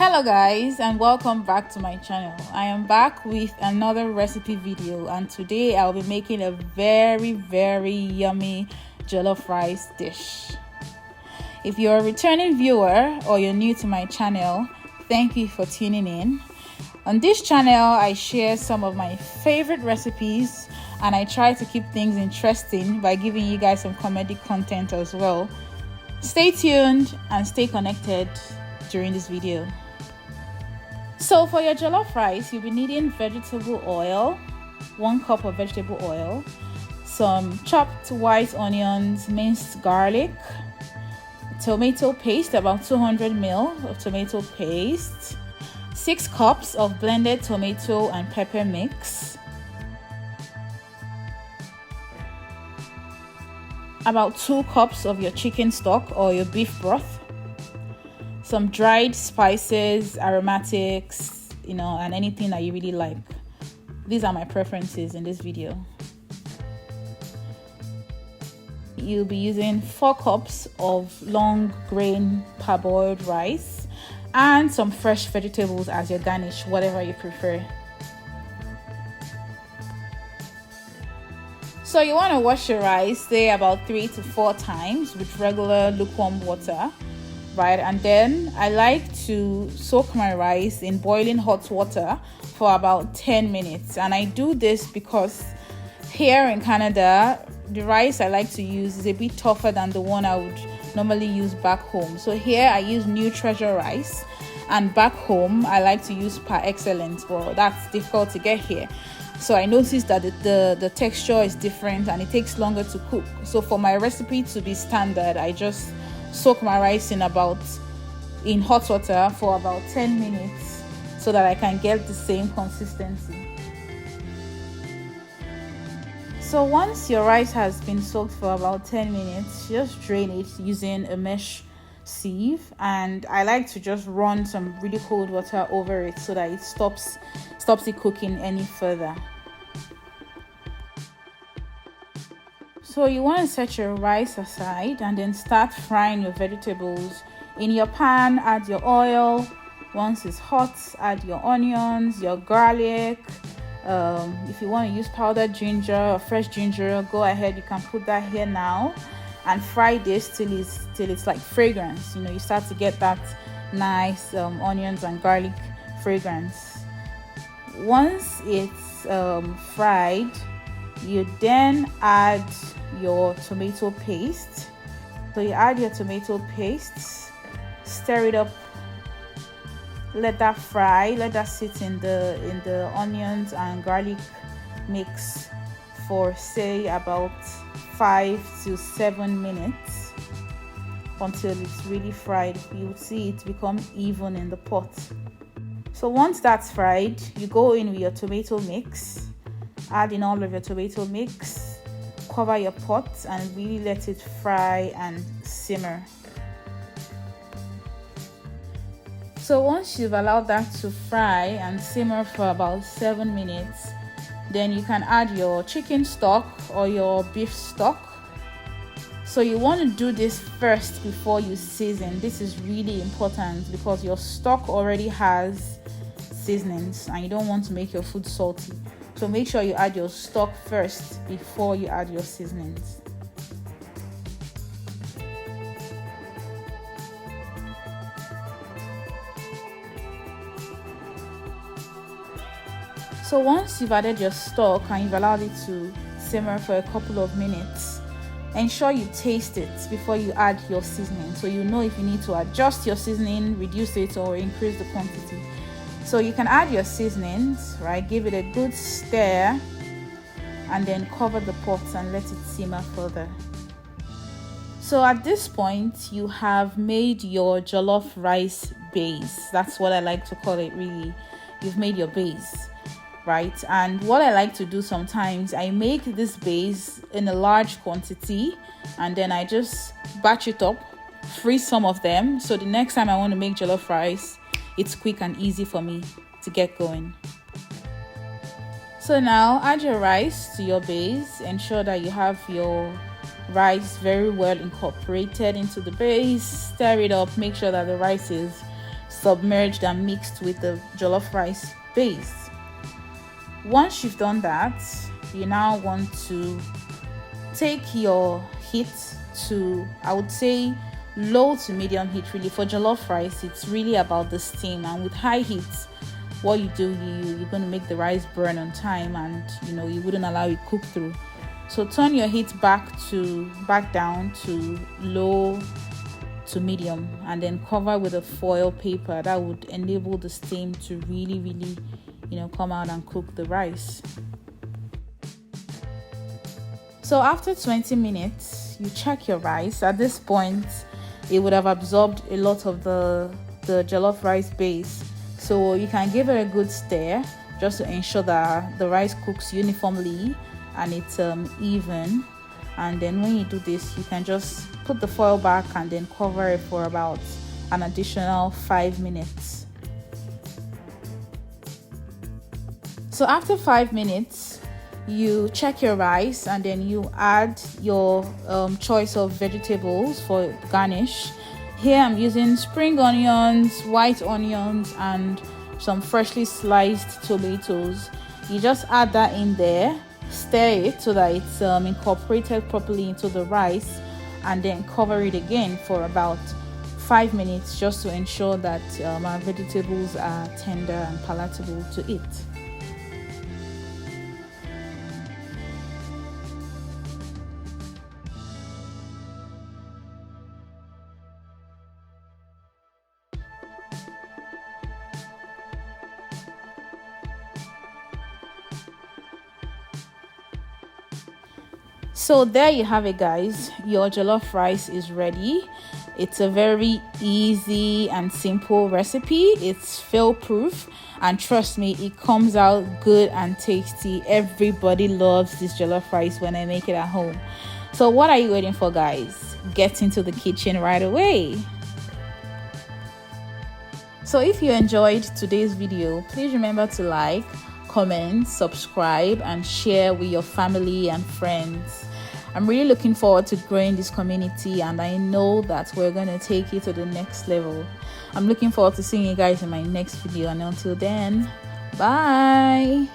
Hello guys, and welcome back to my channel. I am back with another recipe video, and today I'll be making a very yummy jollof rice dish. If you're a returning viewer or you're new to my channel, thank you for tuning in. On this channel I share some of my favorite recipes, and I try to keep things interesting by giving you guys some comedic content as well. Stay tuned and stay connected during this video. So for your jollof rice, you'll be needing vegetable oil, 1 cup of vegetable oil, some chopped white onions, minced garlic, tomato paste, about 200 ml of tomato paste, 6 cups of blended tomato and pepper mix, about 2 cups of your chicken stock or your beef broth, some dried spices, aromatics, and anything that you really like. These are my preferences in this video. You'll be using 4 cups of long grain parboiled rice and some fresh vegetables as your garnish, whatever you prefer. So you want to wash your rice, say about 3 to 4 times with regular lukewarm water. Right, and then I like to soak my rice in boiling hot water for about 10 minutes, and I do this because here in Canada the rice I like to use is a bit tougher than the one I would normally use back home. So here I use New Treasure rice, and back home I like to use Par Excellence, but that's difficult to get here. So I noticed that the texture is different and it takes longer to cook. So for my recipe to be standard, I just soak my rice in hot water for about 10 minutes so that I can get the same consistency. So once your rice has been soaked for about 10 minutes, just drain it using a mesh sieve, and I like to just run some really cold water over it so that it stops it cooking any further. So you want to set your rice aside and then start frying your vegetables. In your pan, add your oil. Once it's hot, add your onions, your garlic. If you want to use powdered ginger or fresh ginger, go ahead, you can put that here now and fry this till it's like fragrance. You start to get that nice onions and garlic fragrance. Once it's fried, you then add your tomato paste. So you add your tomato paste, stir it up, let that fry, let that sit in the onions and garlic mix for say about 5 to 7 minutes until it's really fried. You'll see it become even in the pot. So once that's fried, you go in with your tomato mix, add in all of your tomato mix, cover your pot and really let it fry and simmer. So once you've allowed that to fry and simmer for about 7 minutes, then you can add your chicken stock or your beef stock. So you want to do this first before you season. This is really important because your stock already has seasonings and you don't want to make your food salty. So make sure you add your stock first before you add your seasonings. So once you've added your stock and you've allowed it to simmer for a couple of minutes, ensure you taste it before you add your seasoning, so you know if you need to adjust your seasoning, reduce it, or increase the quantity. So you can add your seasonings, right? Give it a good stir and then cover the pot and let it simmer further. So at this point, you have made your jollof rice base. That's what I like to call it, really. You've made your base, right? And what I like to do sometimes, I make this base in a large quantity and then I just batch it up, freeze some of them, so the next time I want to make jollof rice, it's quick and easy for me to get going. So now add your rice to your base. Ensure that you have your rice very well incorporated into the base. Stir it up, make sure that the rice is submerged and mixed with the jollof rice base. Once you've done that, you now want to take your heat to, I would say, low to medium heat. Really, for jollof rice, it's really about the steam, and with high heat, what you do, you're going to make the rice burn on time, and you wouldn't allow it cook through. So turn your heat back down to low to medium, and then cover with a foil paper. That would enable the steam to really come out and cook the rice. So after 20 minutes, you check your rice. At this point, it would have absorbed a lot of the jollof rice base. So you can give it a good stir just to ensure that the rice cooks uniformly and it's even. And then when you do this, you can just put the foil back and then cover it for about an additional 5 minutes. So after 5 minutes, you check your rice and then you add your choice of vegetables for garnish. Here I'm using spring onions, white onions, and some freshly sliced tomatoes. You just add that in there, stir it so that it's incorporated properly into the rice, and then cover it again for about 5 minutes just to ensure that our vegetables are tender and palatable to eat. So there you have it, guys. Your jollof rice is ready. It's a very easy and simple recipe. It's fail-proof, and trust me, it comes out good and tasty. Everybody loves this jollof rice when I make it at home. So what are you waiting for, guys? Get into the kitchen right away. So if you enjoyed today's video, please remember to like, comment, subscribe, and share with your family and friends. I'm really looking forward to growing this community, and I know that we're going to take it to the next level. I'm looking forward to seeing you guys in my next video, and until then, bye.